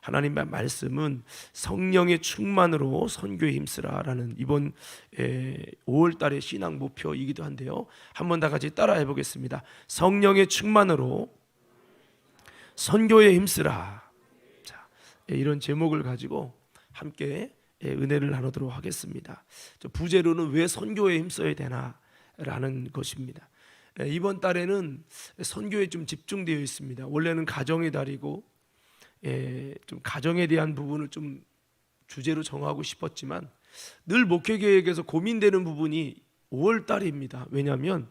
하나님의 말씀은 성령의 충만으로 선교에 힘쓰라라는 이번 5월달의 신앙 목표이기도 한데요. 한번 다 같이 따라해 보겠습니다. 성령의 충만으로 선교에 힘쓰라. 자, 이런 제목을 가지고 함께 은혜를 나누도록 하겠습니다. 부제로는 왜 선교에 힘써야 되나라는 것입니다. 이번 달에는 선교에 좀 집중되어 있습니다. 원래는 가정의 달이고 좀 가정에 대한 부분을 좀 주제로 정하고 싶었지만 늘 목회계획에서 고민되는 부분이 5월 달입니다. 왜냐하면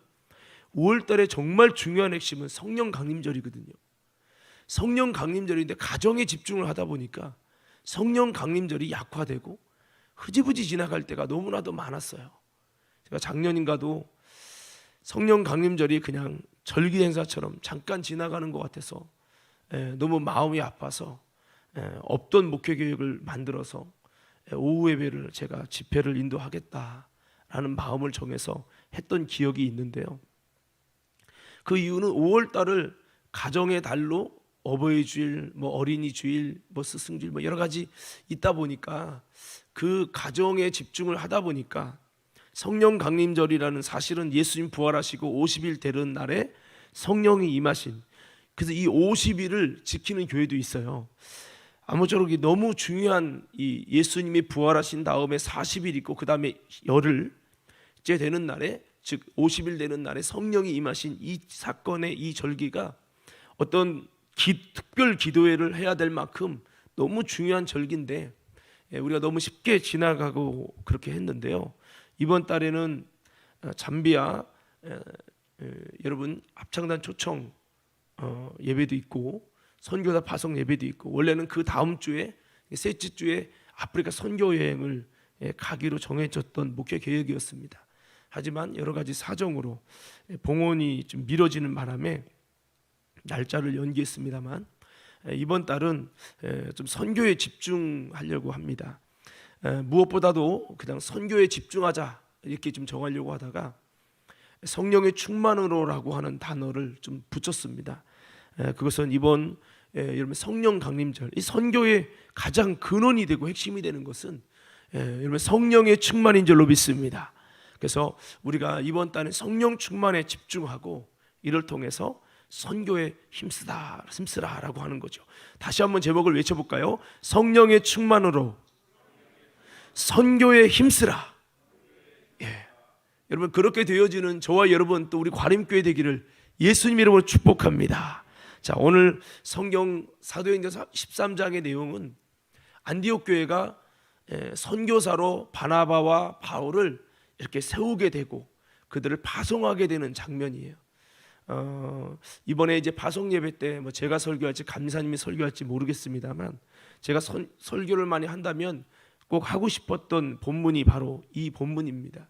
5월 달에 정말 중요한 핵심은 성령 강림절이거든요. 성령 강림절인데 가정에 집중을 하다 보니까 성령 강림절이 약화되고 흐지부지 지나갈 때가 너무나도 많았어요. 제가 작년인가도 성령 강림절이 그냥 절기 행사처럼 잠깐 지나가는 것 같아서 너무 마음이 아파서 없던 목회 계획을 만들어서 오후 예배를 제가 집회를 인도하겠다라는 마음을 정해서 했던 기억이 있는데요. 그 이유는 5월 달을 가정의 달로 어버이 주일, 어린이 주일, 스승주일 여러 가지 있다 보니까 그 가정에 집중을 하다 보니까 성령 강림절이라는 사실은 예수님 부활하시고 50일 되는 날에 성령이 임하신, 그래서 이 50일을 지키는 교회도 있어요. 아무쪼록 너무 중요한 이 예수님이 부활하신 다음에 40일 있고 그 다음에 열흘째 되는 날에, 즉 50일 되는 날에 성령이 임하신 이 사건의 이 절기가 어떤 특별 기도회를 해야 될 만큼 너무 중요한 절기인데 우리가 너무 쉽게 지나가고 그렇게 했는데요. 이번 달에는 잠비아 여러분 합창단 초청 예배도 있고 선교사 파송 예배도 있고, 원래는 그 다음 주에 셋째 주에 아프리카 선교 여행을 가기로 정해졌던 목회 계획이었습니다. 하지만 여러 가지 사정으로 봉헌이 좀 미뤄지는 바람에 날짜를 연기했습니다만 이번 달은 좀 선교에 집중하려고 합니다. 무엇보다도 그냥 선교에 집중하자 이렇게 좀 정하려고 하다가 성령의 충만으로라고 하는 단어를 좀 붙였습니다. 그것은 이번 여러분 성령 강림절, 이 선교의 가장 근원이 되고 핵심이 되는 것은 여러분 성령의 충만인 줄로 믿습니다. 그래서 우리가 이번 달에 성령 충만에 집중하고 이를 통해서 선교에 힘쓰라라고 하는 거죠. 다시 한번 제목을 외쳐볼까요? 성령의 충만으로 선교에 힘쓰라. 여러분 그렇게 되어지는 저와 여러분 또 우리 과림교회 되기를 예수님 이름으로 축복합니다. 자, 오늘 성경 사도행전 13장의 내용은 안디옥 교회가 선교사로 바나바와 바울을 이렇게 세우게 되고 그들을 파송하게 되는 장면이에요. 이번에 이제 파송 예배 때 제가 설교할지 감사님이 설교할지 모르겠습니다만 제가 설교를 많이 한다면 꼭 하고 싶었던 본문이 바로 이 본문입니다.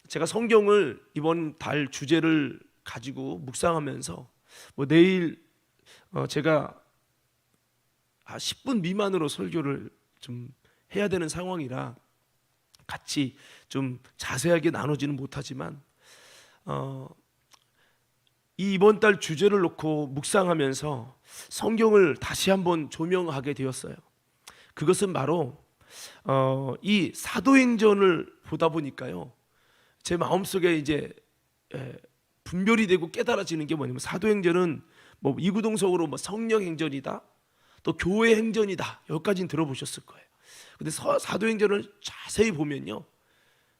제가 성경을 이번 달 주제를 가지고 묵상하면서 내일 제가 10분 미만으로 설교를 좀 해야 되는 상황이라 같이 좀 자세하게 나누지는 못하지만 이번 달 주제를 놓고 묵상하면서 성경을 다시 한번 조명하게 되었어요. 그것은 바로 이 사도행전을 보다 보니까요, 제 마음속에 이제 분별이 되고 깨달아지는 게 뭐냐면 사도행전은 이구동성으로 성령행전이다, 또 교회행전이다, 여기까지는 들어보셨을 거예요. 근데 사도행전을 자세히 보면요,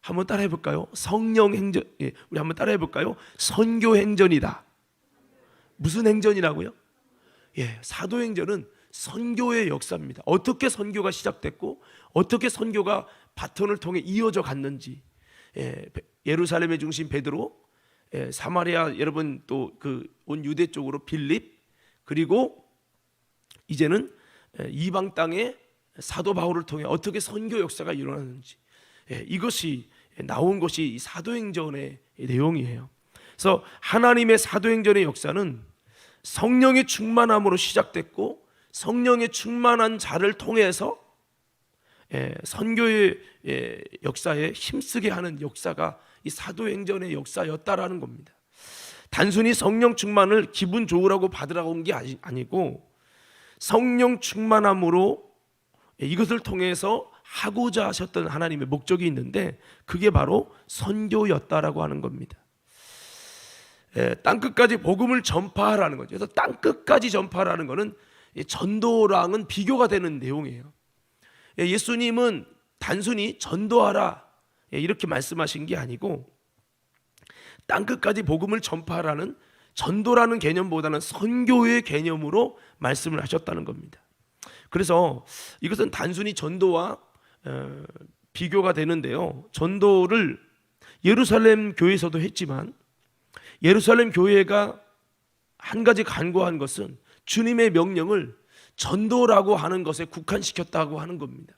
한번 따라해 볼까요? 성령행전, 우리 한번 따라해 볼까요? 선교행전이다. 무슨 행전이라고요? 사도행전은 선교의 역사입니다. 어떻게 선교가 시작됐고 어떻게 선교가 바톤을 통해 이어져 갔는지, 예루살렘의 중심 베드로, 사마리아 여러분 또 온 유대 쪽으로 빌립, 그리고 이제는 이방 땅에 사도 바울을 통해 어떻게 선교 역사가 일어나는지, 이것이 나온 것이 이 사도행전의 내용이에요. 그래서 하나님의 사도행전의 역사는 성령의 충만함으로 시작됐고 성령의 충만한 자를 통해서 선교의 역사에 힘쓰게 하는 역사가 이 사도행전의 역사였다라는 겁니다. 단순히 성령 충만을 기분 좋으라고 받으라고 온 게 아니고 성령 충만함으로 이것을 통해서 하고자 하셨던 하나님의 목적이 있는데 그게 바로 선교였다라고 하는 겁니다. 땅끝까지 복음을 전파하라는 거죠. 그래서 땅끝까지 전파하라는 것은 전도랑은 비교가 되는 내용이에요. 예수님은 단순히 전도하라 이렇게 말씀하신 게 아니고 땅끝까지 복음을 전파하라는 전도라는 개념보다는 선교의 개념으로 말씀을 하셨다는 겁니다. 그래서 이것은 단순히 전도와 비교가 되는데요. 전도를 예루살렘 교회에서도 했지만 예루살렘 교회가 한 가지 간과한 것은 주님의 명령을 전도라고 하는 것에 국한시켰다고 하는 겁니다.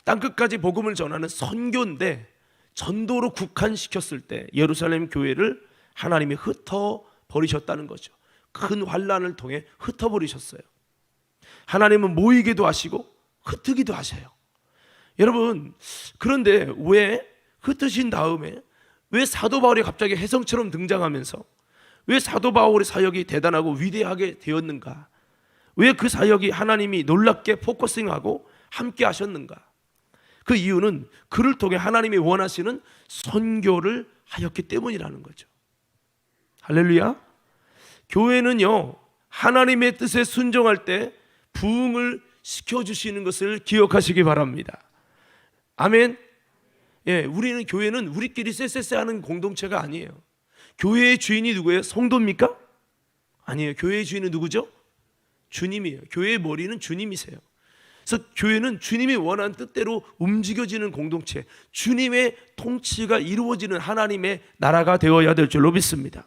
땅끝까지 복음을 전하는 선교인데 전도로 국한시켰을 때 예루살렘 교회를 하나님이 흩어버리셨다는 거죠. 큰 환난을 통해 흩어버리셨어요. 하나님은 모이기도 하시고 흩으기도 하셔요. 여러분, 그런데 왜 흩으신 다음에 왜 사도 바울이 갑자기 혜성처럼 등장하면서 왜 사도 바울의 사역이 대단하고 위대하게 되었는가? 왜 그 사역이 하나님이 놀랍게 포커싱하고 함께 하셨는가? 그 이유는 그를 통해 하나님이 원하시는 선교를 하였기 때문이라는 거죠. 할렐루야. 교회는요, 하나님의 뜻에 순종할 때 부흥을 시켜주시는 것을 기억하시기 바랍니다. 아멘. 우리는 교회는 우리끼리 쎄쎄쎄 하는 공동체가 아니에요. 교회의 주인이 누구예요? 성도입니까? 아니에요. 교회의 주인은 누구죠? 주님이에요. 교회의 머리는 주님이세요. 그래서 교회는 주님이 원하는 뜻대로 움직여지는 공동체, 주님의 통치가 이루어지는 하나님의 나라가 되어야 될 줄로 믿습니다.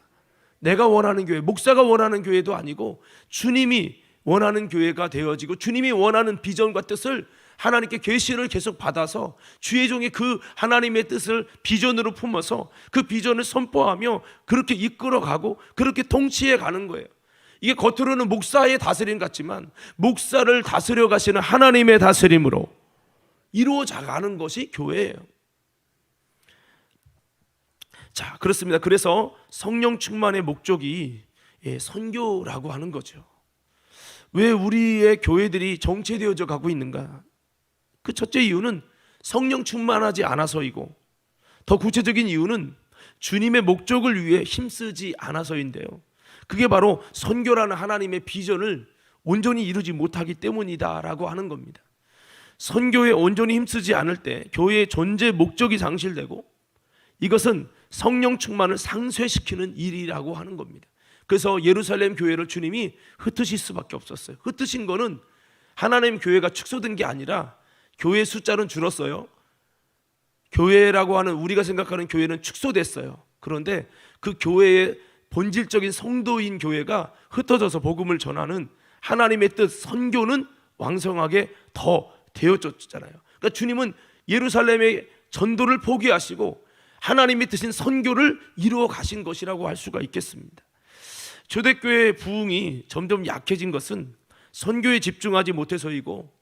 내가 원하는 교회, 목사가 원하는 교회도 아니고 주님이 원하는 교회가 되어지고 주님이 원하는 비전과 뜻을 하나님께 계시를 계속 받아서 주의 종이 그 하나님의 뜻을 비전으로 품어서 그 비전을 선포하며 그렇게 이끌어가고 그렇게 통치해 가는 거예요. 이게 겉으로는 목사의 다스림 같지만 목사를 다스려 가시는 하나님의 다스림으로 이루어져 가는 것이 교회예요. 자, 그렇습니다. 그래서 성령 충만의 목적이 선교라고 하는 거죠. 왜 우리의 교회들이 정체되어져 가고 있는가? 그 첫째 이유는 성령 충만하지 않아서이고 더 구체적인 이유는 주님의 목적을 위해 힘쓰지 않아서인데요. 그게 바로 선교라는 하나님의 비전을 온전히 이루지 못하기 때문이다라고 하는 겁니다. 선교에 온전히 힘쓰지 않을 때 교회의 존재 목적이 상실되고 이것은 성령 충만을 상쇄시키는 일이라고 하는 겁니다. 그래서 예루살렘 교회를 주님이 흩으실 수밖에 없었어요. 흩으신 거는 하나님 교회가 축소된 게 아니라 교회 숫자는 줄었어요. 교회라고 하는 우리가 생각하는 교회는 축소됐어요. 그런데 그 교회의 본질적인 성도인 교회가 흩어져서 복음을 전하는 하나님의 뜻 선교는 왕성하게 더 되어졌잖아요. 그러니까 주님은 예루살렘의 전도를 포기하시고 하나님의 뜻인 선교를 이루어 가신 것이라고 할 수가 있겠습니다. 초대교회의 부흥이 점점 약해진 것은 선교에 집중하지 못해서이고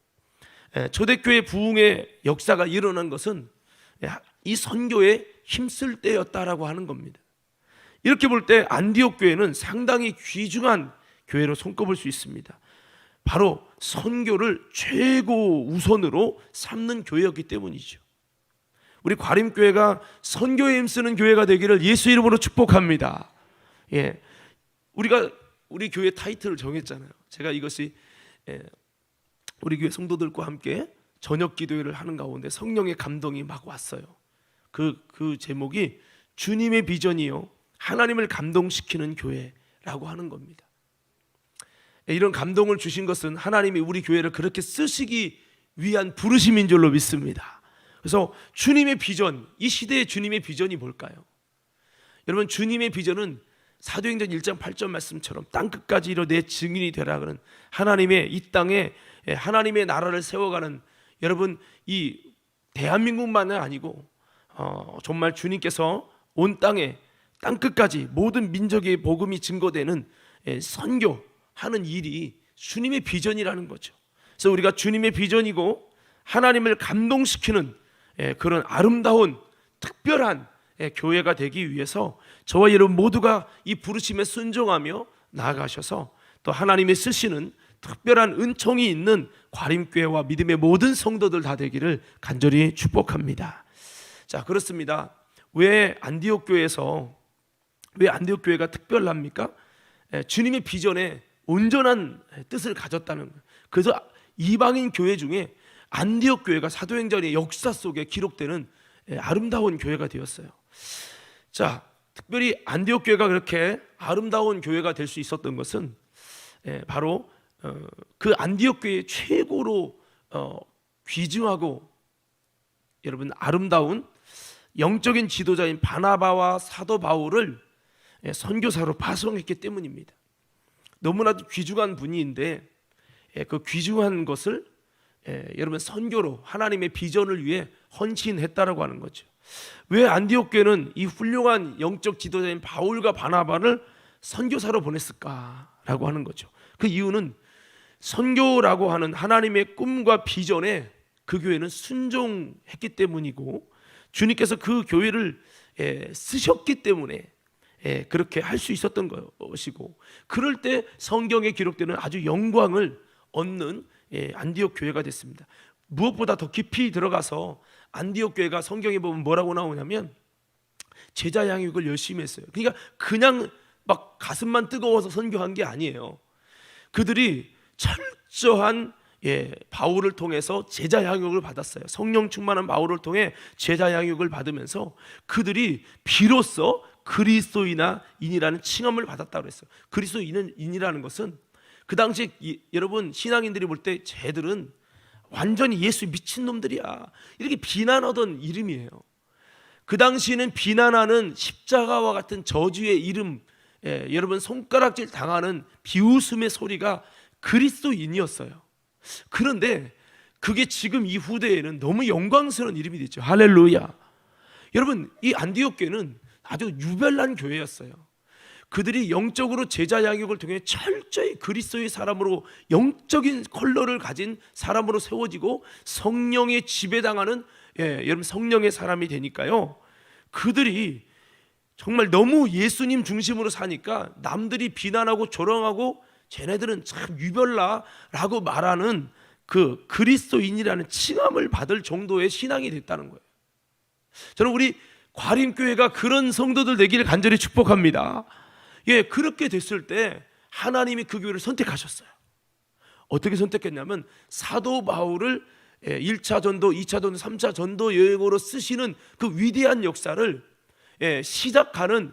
초대교회 부흥의 역사가 일어난 것은 이 선교에 힘쓸 때였다라고 하는 겁니다. 이렇게 볼 때 안디옥 교회는 상당히 귀중한 교회로 손꼽을 수 있습니다. 바로 선교를 최고 우선으로 삼는 교회였기 때문이죠. 우리 과림교회가 선교에 힘쓰는 교회가 되기를 예수 이름으로 축복합니다. 우리 교회 타이틀을 정했잖아요. 제가 이것이 우리 교회 성도들과 함께 저녁 기도회를 하는 가운데 성령의 감동이 막 왔어요. 그 제목이 주님의 비전이요 하나님을 감동시키는 교회라고 하는 겁니다. 이런 감동을 주신 것은 하나님이 우리 교회를 그렇게 쓰시기 위한 부르심인 줄로 믿습니다. 그래서 주님의 비전, 이 시대의 주님의 비전이 뭘까요? 여러분, 주님의 비전은 사도행전 1장 8절 말씀처럼 땅끝까지 이르러 내 증인이 되라 그런 하나님의 이 땅에 하나님의 나라를 세워가는, 여러분 이 대한민국만은 아니고 정말 주님께서 온 땅에 땅끝까지 모든 민족의 복음이 증거되는 선교하는 일이 주님의 비전이라는 거죠. 그래서 우리가 주님의 비전이고 하나님을 감동시키는 그런 아름다운 특별한 교회가 되기 위해서 저와 여러분 모두가 이 부르심에 순종하며 나아가셔서 또 하나님의 쓰시는 특별한 은총이 있는 과림교회와 믿음의 모든 성도들 다 되기를 간절히 축복합니다. 자, 그렇습니다. 왜 안디옥 교회가 특별합니까? 주님의 비전에 온전한 뜻을 가졌다는 거예요. 그래서 이방인 교회 중에 안디옥 교회가 사도행전의 역사 속에 기록되는 아름다운 교회가 되었어요. 자, 특별히 안디옥 교회가 그렇게 아름다운 교회가 될 수 있었던 것은 바로 그 안디옥 교회의 최고로 귀중하고 여러분 아름다운 영적인 지도자인 바나바와 사도 바울을 선교사로 파송했기 때문입니다. 너무나도 귀중한 분인데 그 귀중한 것을 여러분 선교로 하나님의 비전을 위해 헌신했다라고 하는 거죠. 왜 안디옥 교회는 이 훌륭한 영적 지도자인 바울과 바나바를 선교사로 보냈을까라고 하는 거죠. 그 이유는 선교라고 하는 하나님의 꿈과 비전에 그 교회는 순종했기 때문이고 주님께서 그 교회를 쓰셨기 때문에 그렇게 할 수 있었던 것이고, 그럴 때 성경에 기록되는 아주 영광을 얻는 안디옥 교회가 됐습니다. 무엇보다 더 깊이 들어가서 안디옥 교회가 성경에 보면 뭐라고 나오냐면 제자 양육을 열심히 했어요. 그러니까 그냥 막 가슴만 뜨거워서 선교한 게 아니에요. 그들이 철저한 바울을 통해서 제자 양육을 받았어요. 성령 충만한 바울을 통해 제자 양육을 받으면서 그들이 비로소 그리스도인이라는 칭함을 받았다고 했어요. 그리스도인이라는 것은 그 당시 여러분 신앙인들이 볼 때 쟤들은 완전히 예수 미친 놈들이야 이렇게 비난하던 이름이에요. 그 당시에는 비난하는 십자가와 같은 저주의 이름, 여러분 손가락질 당하는 비웃음의 소리가 그리스도인이었어요. 그런데 그게 지금 이 후대에는 너무 영광스러운 이름이 됐죠. 할렐루야. 여러분 이 안디옥 교회는 아주 유별난 교회였어요. 그들이 영적으로 제자 양육을 통해 철저히 그리스도의 사람으로 영적인 컬러를 가진 사람으로 세워지고 성령에 지배당하는 여러분 성령의 사람이 되니까요. 그들이 정말 너무 예수님 중심으로 사니까 남들이 비난하고 조롱하고 쟤네들은 참 유별나라고 말하는 그 그리스도인이라는 칭함을 받을 정도의 신앙이 됐다는 거예요. 저는 우리 과림교회가 그런 성도들 되기를 간절히 축복합니다. 그렇게 됐을 때 하나님이 그 교회를 선택하셨어요. 어떻게 선택했냐면 사도 바울을 1차 전도, 2차 전도, 3차 전도 여행으로 쓰시는 그 위대한 역사를 시작하는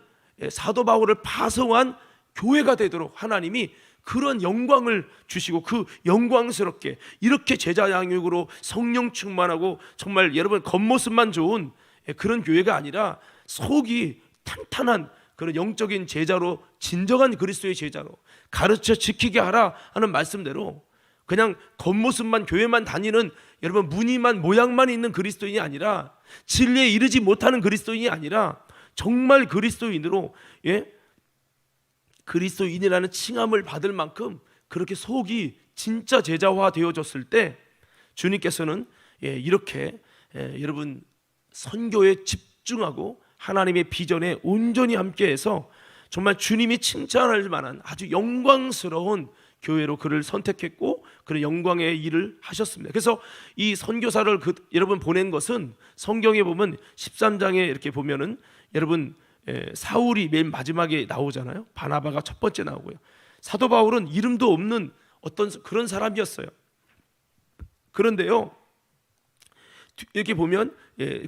사도 바울을 파송한 교회가 되도록 하나님이 그런 영광을 주시고 그 영광스럽게 이렇게 제자 양육으로 성령 충만하고 정말 여러분 겉모습만 좋은 그런 교회가 아니라 속이 탄탄한 그런 영적인 제자로, 진정한 그리스도의 제자로 가르쳐 지키게 하라 하는 말씀대로 그냥 겉모습만 교회만 다니는 여러분 무늬만 모양만 있는 그리스도인이 아니라 진리에 이르지 못하는 그리스도인이 아니라 정말 그리스도인으로 그리스도인이라는 칭함을 받을 만큼 그렇게 속이 진짜 제자화 되어졌을 때 주님께서는 이렇게 여러분 선교에 집중하고 하나님의 비전에 온전히 함께해서 정말 주님이 칭찬할 만한 아주 영광스러운 교회로 그를 선택했고 그런 영광의 일을 하셨습니다. 그래서 이 선교사를 여러분 보낸 것은 성경에 보면 13장에 이렇게 보면은 여러분 사울이 맨 마지막에 나오잖아요. 바나바가 첫 번째 나오고요. 사도 바울은 이름도 없는 어떤 그런 사람이었어요. 그런데요 이렇게 보면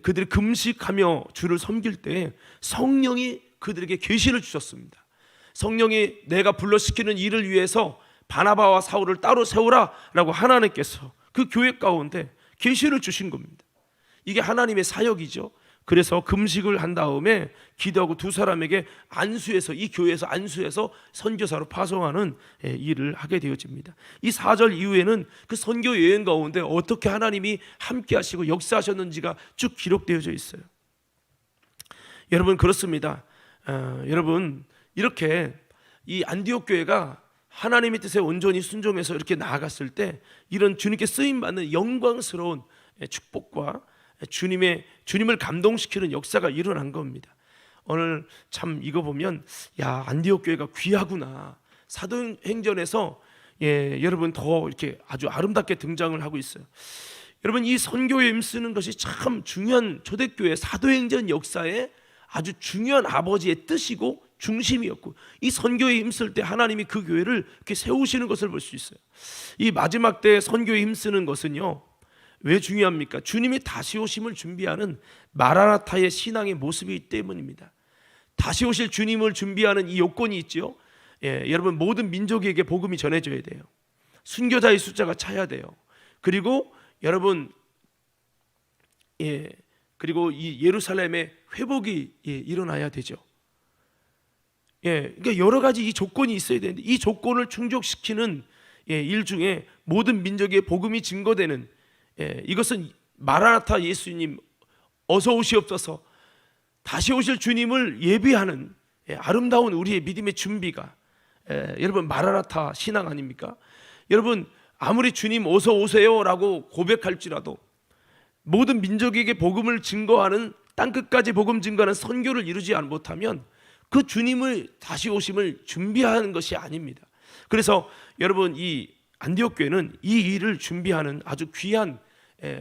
그들이 금식하며 주를 섬길 때 성령이 그들에게 계시를 주셨습니다. 성령이 내가 불러시키는 일을 위해서 바나바와 사울을 따로 세우라 라고 하나님께서 그 교회 가운데 계시를 주신 겁니다. 이게 하나님의 사역이죠. 그래서 금식을 한 다음에 기도하고 두 사람에게 안수해서 이 교회에서 안수해서 선교사로 파송하는 일을 하게 되어집니다. 이 4절 이후에는 그 선교 여행 가운데 어떻게 하나님이 함께 하시고 역사하셨는지가 쭉 기록되어져 있어요. 여러분 그렇습니다. 여러분 이렇게 이 안디옥 교회가 하나님의 뜻에 온전히 순종해서 이렇게 나아갔을 때 이런 주님께 쓰임받는 영광스러운 축복과 주님을 감동시키는 역사가 일어난 겁니다. 오늘 참 이거 보면 야 안디옥 교회가 귀하구나. 사도행전에서 여러분 더 이렇게 아주 아름답게 등장을 하고 있어요. 여러분 이 선교에 힘쓰는 것이 참 중요한 초대교회 사도행전 역사에 아주 중요한 아버지의 뜻이고 중심이었고, 이 선교에 힘쓸 때 하나님이 그 교회를 이렇게 세우시는 것을 볼 수 있어요. 이 마지막 때 선교에 힘쓰는 것은요, 왜 중요합니까? 주님이 다시 오심을 준비하는 마라나타의 신앙의 모습이기 때문입니다. 다시 오실 주님을 준비하는 이 요건이 있죠. 여러분 모든 민족에게 복음이 전해져야 돼요. 순교자의 숫자가 차야 돼요. 그리고 여러분 그리고 이 예루살렘의 회복이 일어나야 되죠. 그러니까 여러 가지 이 조건이 있어야 되는데, 이 조건을 충족시키는 일 중에 모든 민족의 복음이 증거되는, 이것은 마라나타 예수님 어서 오시옵소서, 다시 오실 주님을 예비하는 아름다운 우리의 믿음의 준비가, 여러분 마라나타 신앙 아닙니까? 여러분 아무리 주님 어서 오세요라고 고백할지라도 모든 민족에게 복음을 증거하는, 땅끝까지 복음 증거하는 선교를 이루지 못하면 그 주님의 다시 오심을 준비하는 것이 아닙니다. 그래서 여러분 이 안디옥 교회는 이 일을 준비하는 아주 귀한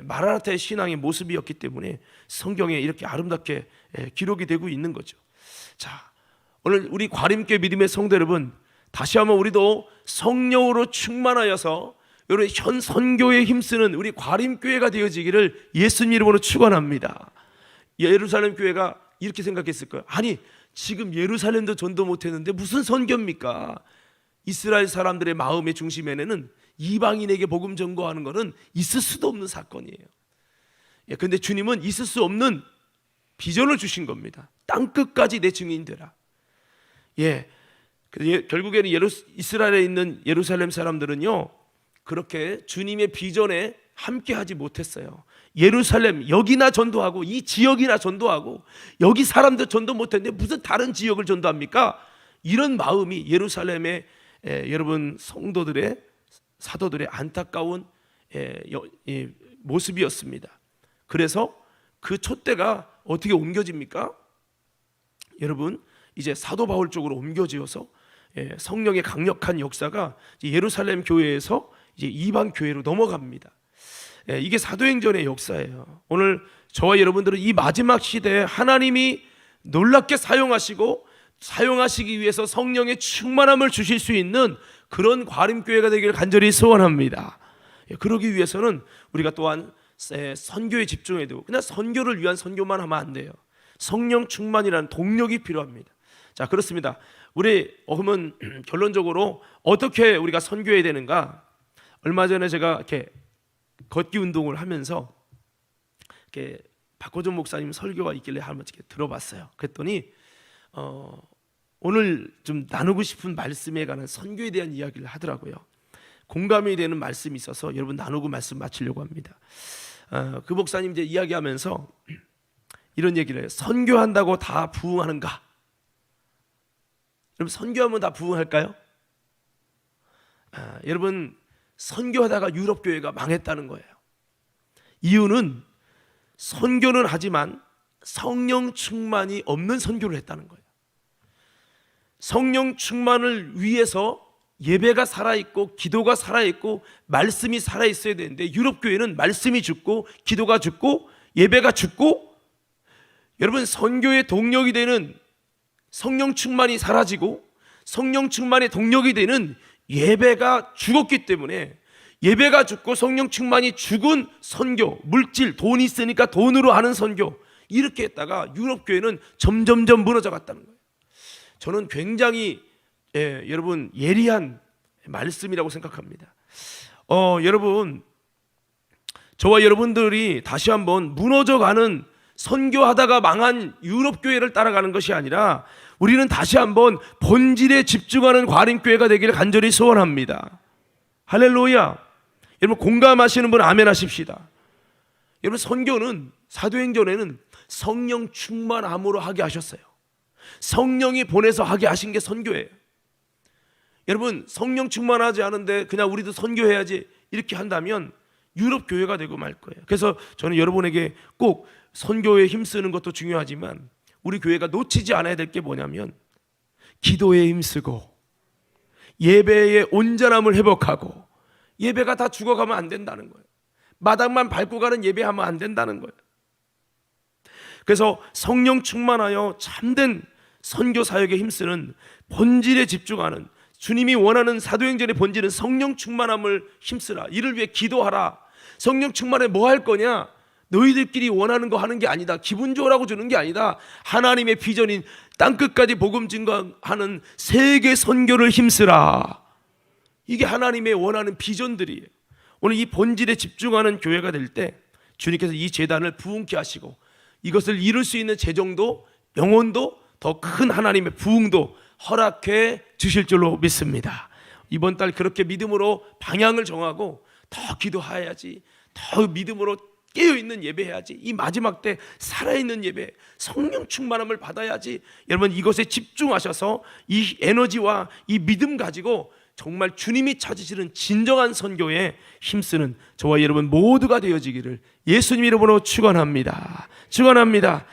마라나타의 신앙의 모습이었기 때문에 성경에 이렇게 아름답게 기록이 되고 있는 거죠. 자, 오늘 우리 과림교회 믿음의 성도 여러분, 다시 한번 우리도 성령으로 충만하여서 여러분 현 선교에 힘쓰는 우리 과림교회가 되어지기를 예수님 이름으로 축원합니다. 예루살렘 교회가 이렇게 생각했을 거예요. 아니 지금 예루살렘도 전도 못했는데 무슨 선교입니까? 이스라엘 사람들의 마음의 중심에는 이방인에게 복음 전거하는 것은 있을 수도 없는 사건이에요. 그런데 주님은 있을 수 없는 비전을 주신 겁니다. 땅끝까지 내 증인 되라. 결국에는 이스라엘에 있는 예루살렘 사람들은요, 그렇게 주님의 비전에 함께하지 못했어요. 예루살렘 여기나 전도하고 이 지역이나 전도하고 여기 사람들 전도 못했는데 무슨 다른 지역을 전도합니까? 이런 마음이 예루살렘의 여러분 성도들의, 사도들의 안타까운 모습이었습니다. 그래서 그 촛대가 어떻게 옮겨집니까? 여러분 이제 사도 바울 쪽으로 옮겨지어서 성령의 강력한 역사가 예루살렘 교회에서 이제 이방 교회로 넘어갑니다. 이게 사도행전의 역사예요. 오늘 저와 여러분들은 이 마지막 시대에 하나님이 놀랍게 사용하시기 위해서 성령의 충만함을 주실 수 있는 그런 과림교회가 되기를 간절히 소원합니다. 그러기 위해서는 우리가 또한 선교에 집중해야 되고, 그냥 선교를 위한 선교만 하면 안 돼요. 성령 충만이라는 동력이 필요합니다. 자, 그렇습니다. 우리 그러면 결론적으로 어떻게 우리가 선교해야 되는가? 얼마 전에 제가 이렇게 걷기 운동을 하면서 이렇게 박호준 목사님 설교가 있길래 한번 이렇게 들어봤어요. 그랬더니 오늘 좀 나누고 싶은 말씀에 관한 선교에 대한 이야기를 하더라고요. 공감이 되는 말씀이 있어서 여러분 나누고 말씀 마치려고 합니다. 그 목사님 이제 이야기하면서 이런 얘기를 해요. 선교한다고 다 부흥하는가? 여러분 선교하면 다 부흥할까요? 여러분 선교하다가 유럽 교회가 망했다는 거예요. 이유는 선교는 하지만 성령 충만이 없는 선교를 했다는 거예요. 성령 충만을 위해서 예배가 살아있고 기도가 살아있고 말씀이 살아있어야 되는데, 유럽 교회는 말씀이 죽고 기도가 죽고 예배가 죽고, 여러분 선교의 동력이 되는 성령 충만이 사라지고 성령 충만의 동력이 되는 예배가 죽었기 때문에, 예배가 죽고 성령 충만이 죽은 선교, 물질, 돈이 있으니까 돈으로 하는 선교, 이렇게 했다가 유럽 교회는 점점점 무너져 갔다는 거예요. 저는 굉장히 여러분 예리한 말씀이라고 생각합니다. 여러분 저와 여러분들이 다시 한번 무너져가는, 선교하다가 망한 유럽 교회를 따라가는 것이 아니라 우리는 다시 한번 본질에 집중하는 과림교회가 되기를 간절히 소원합니다. 할렐루야. 여러분 공감하시는 분 아멘 하십시다. 여러분 선교는, 사도행전에는 성령 충만함으로 하게 하셨어요. 성령이 보내서 하게 하신 게 선교예요. 여러분 성령 충만하지 않은데 그냥 우리도 선교해야지 이렇게 한다면 유럽 교회가 되고 말 거예요. 그래서 저는 여러분에게 꼭 선교에 힘쓰는 것도 중요하지만 우리 교회가 놓치지 않아야 될 게 뭐냐면 기도에 힘쓰고 예배의 온전함을 회복하고, 예배가 다 죽어가면 안 된다는 거예요. 마당만 밟고 가는 예배하면 안 된다는 거예요. 그래서 성령 충만하여 참된 선교 사역에 힘쓰는, 본질에 집중하는, 주님이 원하는 사도행전의 본질은 성령 충만함을 힘쓰라. 이를 위해 기도하라. 성령 충만에 뭐 할 거냐? 너희들끼리 원하는 거 하는 게 아니다. 기분 좋으라고 주는 게 아니다. 하나님의 비전인 땅끝까지 복음 증거하는 세계 선교를 힘쓰라. 이게 하나님의 원하는 비전들이에요. 오늘 이 본질에 집중하는 교회가 될 때 주님께서 이 재단을 부흥케 하시고, 이것을 이룰 수 있는 재정도, 영혼도, 더 큰 하나님의 부흥도 허락해 주실 줄로 믿습니다. 이번 달 그렇게 믿음으로 방향을 정하고 더 기도해야지, 더 믿음으로 깨어있는 예배해야지, 이 마지막 때 살아있는 예배, 성령 충만함을 받아야지. 여러분, 이것에 집중하셔서 이 에너지와 이 믿음 가지고 정말 주님이 찾으시는 진정한 선교에 힘쓰는 저와 여러분 모두가 되어지기를 예수님 이름으로 축원합니다. 축원합니다.